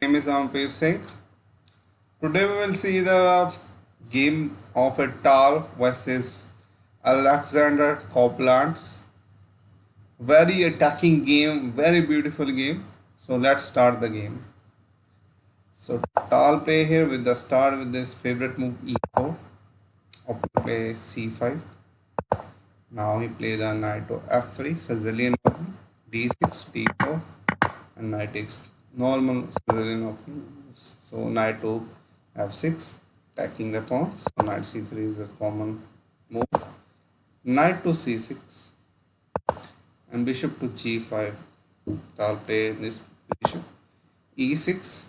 Name is Ampesh Singh. Today we will see the game of a Tal versus Alexander Copeland's very attacking game, very beautiful game. So let's start the game. So Tal play here with the start with this favorite move e4. Opponent play c5. Now he play the knight to f3, Sicilian opening, d6, d4, and knight takes normal Sicilian opening. So knight to f6, attacking the pawn. So knight c3 is a common move. Knight to c6 and bishop to g5. I'll play in this position. e6,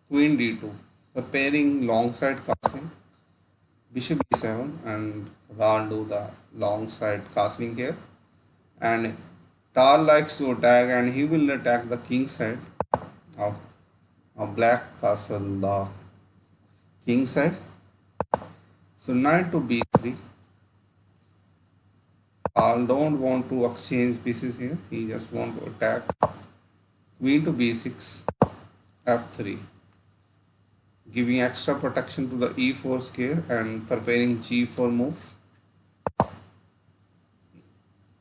queen d2. The pairing long side castling. Bishop e7 and I'll do the long side castling here. And Tal likes to attack and he will attack the king side of black castle the king side. So knight to b3. Tal don't want to exchange pieces here. He just want to attack. Queen to b6, f3, giving extra protection to the e4 square and preparing g4 move.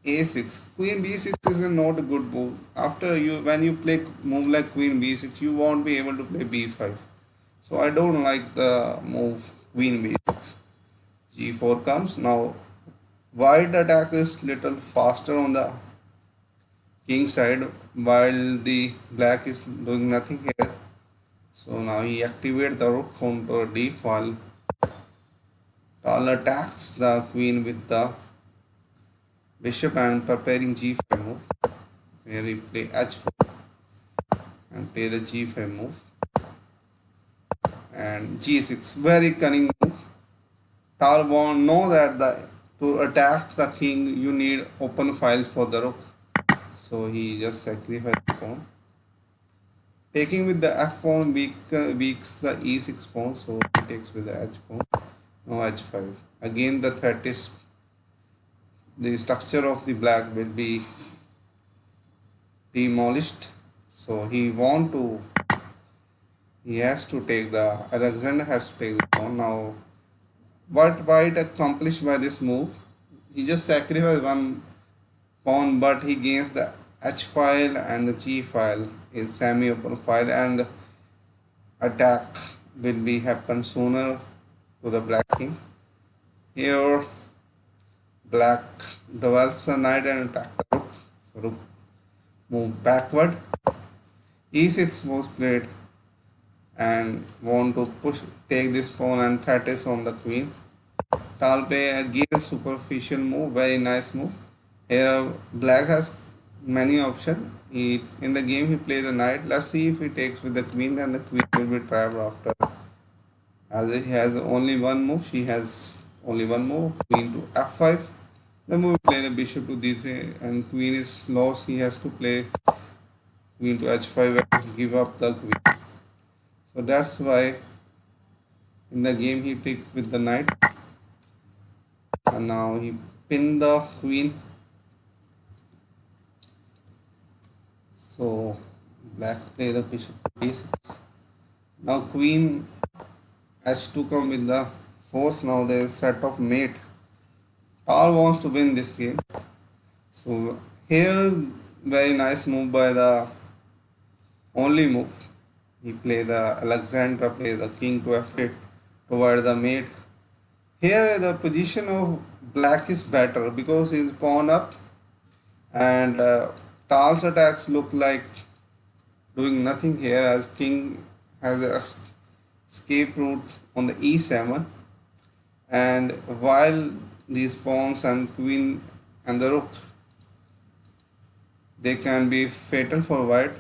a6, queen b6 is not a good move. After when you play move like queen b6, you won't be able to play b5. So I don't like the move queen b6. g4 comes. Now white attack is little faster on the king side while the black is doing nothing here. So now he activates the rook onto d file. Tal attacks the queen with the bishop and preparing g5 move. Here he play h4 and play the g5 move and g6. Very cunning move. Tal won't know that to attack the king you need open files for the rook. So he just sacrificed the pawn. Taking with the f pawn weaks the e6 pawn, so he takes with the h pawn. Now h5. Again the threat is the structure of the black will be demolished. So he has to take the Alexander has to take the pawn. Now what white accomplished by this move? He just sacrificed one pawn, but he gains the h file and the g file is semi-open file, and attack will be happen sooner to the black king. Here black develops the knight and attack the rook. So rook move backward. e6 was played and want to take this pawn and threat is on the queen. Tal play again superficial move, very nice move. Here black has many options. In the game he plays the knight. Let's see if he takes with the queen, then the queen will be trapped after. As he has only one move, she has only one move. Queen to f5. Then we play the bishop to d3 and queen is lost. He has to play queen to h5 and give up the queen. So that's why in the game he picked with the knight. And now he pinned the queen. So black play the bishop to d6. Now queen h2 come with the force. Now there is threat of mate. Tal wants to win this game. So here very nice move by the only move. He play the Alexandra play the king to f8 toward the mate. Here the position of black is better because he's pawn up and Tal's attacks look like doing nothing here as king has a escape route on the e7, and while these pawns and queen and the rook they can be fatal for white.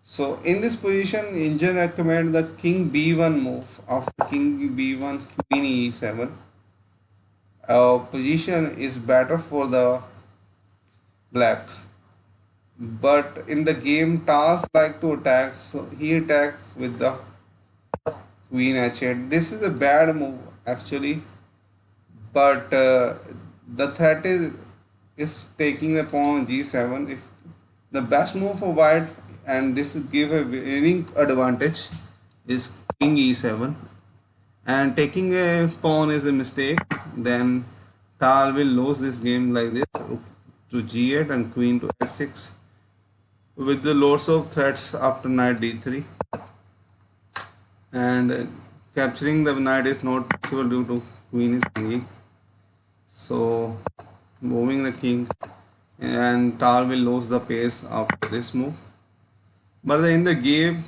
So in this position Indian recommend the king b1 move. After king b1 queen e7 position is better for the black, but in the game Tals like to attack, so he attacked with the queen h8. This is a bad move actually, but the threat is taking the pawn g7. If the best move for white and this give a winning advantage is king e7, and taking a pawn is a mistake. Then Tal will lose this game like this: rook to g8 and queen to s6, with the lots of threats after knight d3, and capturing the knight is not possible due to queen is hanging. So moving the king, and Tal will lose the pace after this move. But in the game,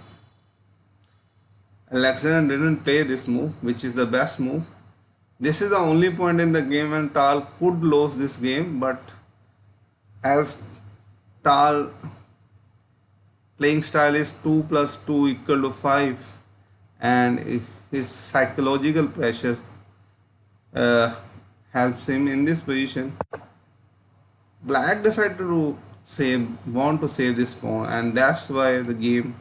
Alexander didn't play this move, which is the best move. This is the only point in the game when Tal could lose this game, but as Tal playing style is 2 plus 2 equal to 5, and his psychological pressure uh, helps him in this position. Black decided to want to save this pawn, and that's why the game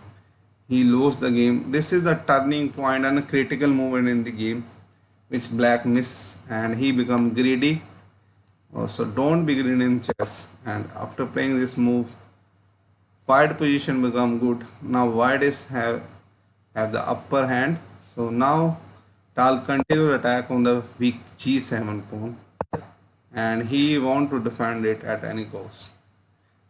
he lost the game. This is the turning point and a critical moment in the game, which Black missed, and he become greedy. Also, don't be greedy in chess. And after playing this move, white position become good. Now white is have the upper hand. So now Tal continue attack on the weak g7 pawn, and he want to defend it at any cost.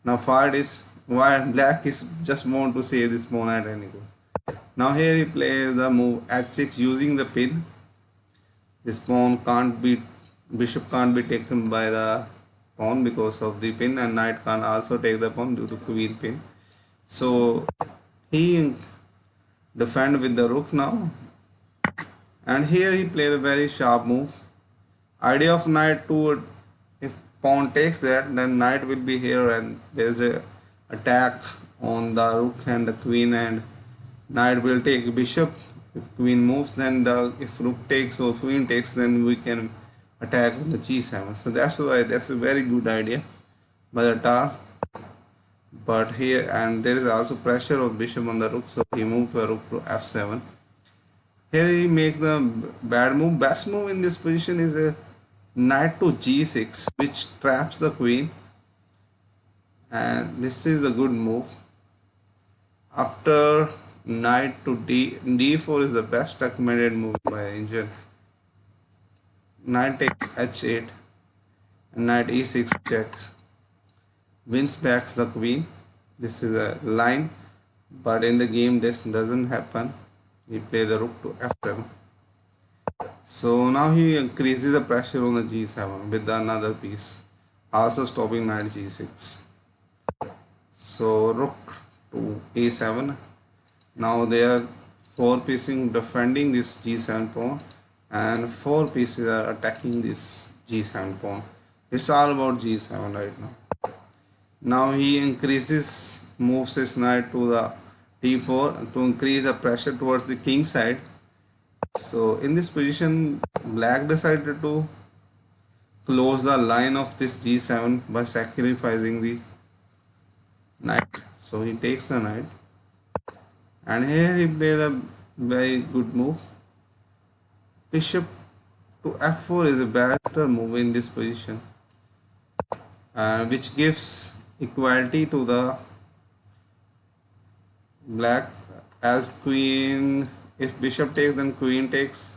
Now white is why black is just want to save this pawn at any cost. Now here he plays the move h6 using the pin. This pawn can't be bishop can't be taken by the pawn because of the pin, and knight can't also take the pawn due to queen pin. So he defend with the rook now, and here he played a very sharp move. Idea of knight to, if pawn takes that, then knight will be here, and there is a attack on the rook and the queen, and knight will take bishop. If queen moves, then if rook takes or queen takes, then we can attack on the g7. So that's why that's a very good idea by the Tal. But here, and there is also pressure of bishop on the rook, so he moved the rook to f7. Here he makes the bad move. Best move in this position is a knight to g6, which traps the queen, and this is the good move. After knight to d4 is the best recommended move by Angel. Knight takes h8, and knight e6 checks, wins back the queen. This is a line, but in the game this doesn't happen. He plays the rook to f7. So now he increases the pressure on the g7 with another piece, also stopping knight g6. So rook to a7. Now they are 4 pieces defending this g7 pawn, and 4 pieces are attacking this g7 pawn. It's all about g7 right now. Now he moves his knight to the d4 to increase the pressure towards the king side. So in this position, black decided to close the line of this g7 by sacrificing the knight. So he takes the knight, and here he plays a very good move. Bishop to f4 is a better move in this position, which gives equality to the black, as queen, if bishop takes, then queen takes,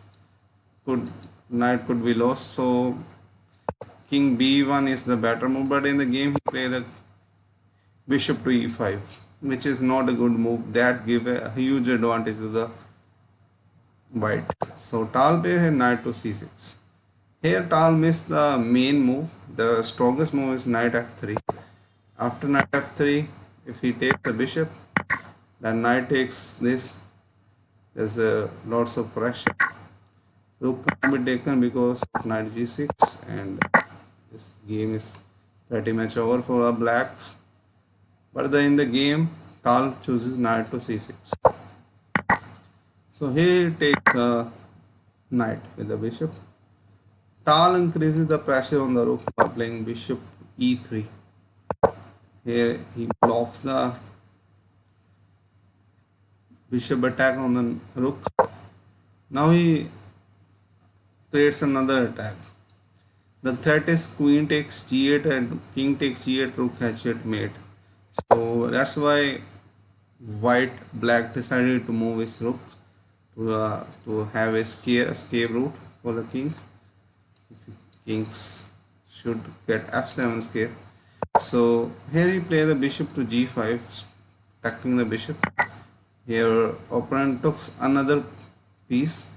knight could be lost. So king b1 is the better move, but in the game he played the bishop to e5, which is not a good move. That give a huge advantage to the white. So Tal plays knight to c6. Here Tal missed the main move. The strongest move is knight f3. After knight f3, if he takes the bishop, then knight takes this. There's lots of pressure. Rook can't be taken because of knight g6, and this game is pretty much over for a black. But in the game, Tal chooses knight to c6. So here he takes the knight with the bishop. Tal increases the pressure on the rook by playing bishop e3. Here he blocks the bishop attack on the rook. Now he creates another attack. The threat is queen takes g8 and king takes g8, rook h8 mate. So that's why Black decided to move his rook to have a escape route for the king. Kings should get f7 escape. So here he played the bishop to g5, protecting the bishop. Here opponent took another piece.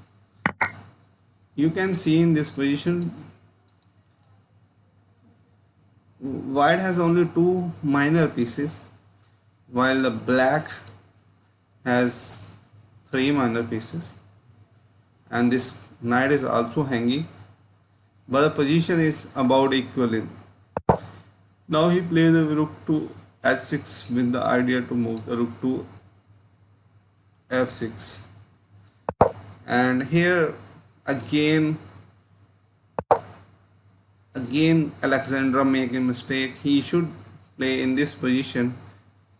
You can see in this position white has only two minor pieces while the black has three minor pieces, and this knight is also hanging, but the position is about equal in. Now he plays the rook to h6 with the idea to move the rook to f6, and here again Alexandra make a mistake. He should play in this position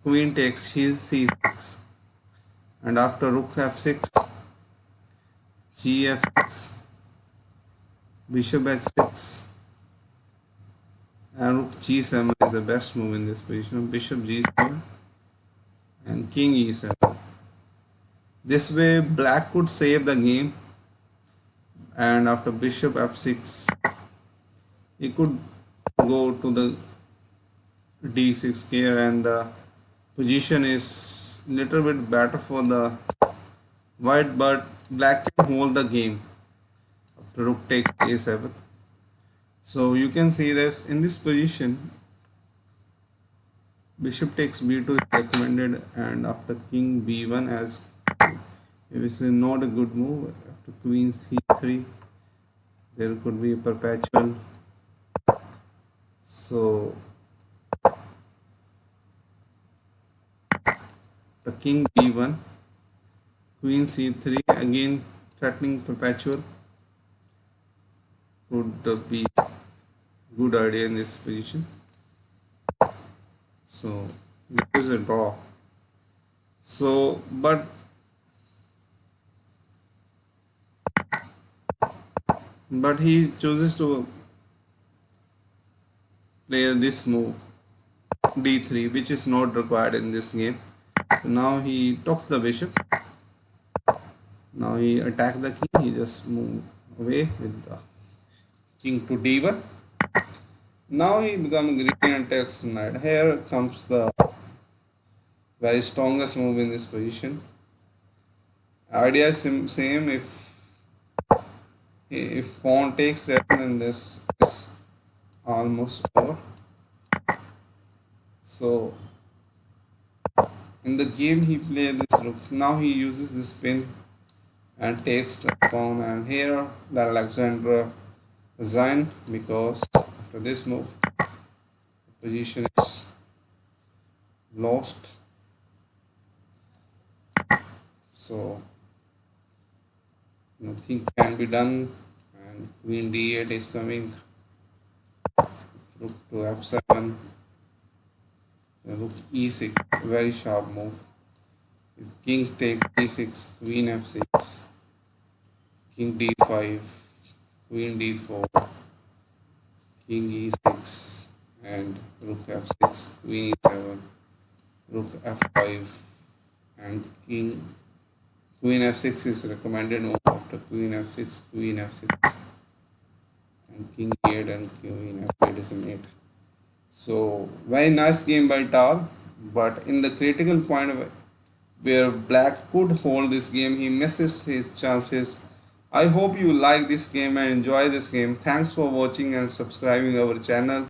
queen takes c6, and after rook f6 gf6 bishop h6 and rook g7 is the best move in this position. Bishop g7 and king e7. This way black could save the game, and after bishop f6 he could go to the d6 here, and the position is little bit better for the white, but black can hold the game after rook takes a7. So you can see this in this position bishop takes b2 is recommended, and after king b1 as if it's not a good move. After queen c3 there could be a perpetual. So the king b1 queen c3 again threatening perpetual would be good idea in this position. So this is a draw. So but he chooses to play this move d3, which is not required in this game. So now he talks the bishop. Now he attack the king. He just move away with the king to d1. Now he become greedy and takes knight. Here comes the very strongest move in this position. Idea is same. If pawn takes that, then this is almost over. So in the game he played this rook. Now he uses this pin and takes the pawn, and here the Alexandra resigned because after this move the position is lost. So nothing can be done, and queen d8 is coming. Rook to f7, rook e6, very sharp move. If king takes e6, queen f6, king d5, queen d4, king e6, and rook f6, queen e7, rook f5, and queen f6 is recommended move. After queen f6, queen f6, and king e8 and queen f8 is a mate. So very nice game by Tal, but in the critical point where black could hold this game, he misses his chances. I hope you like this game and enjoy this game. Thanks for watching and subscribing our channel.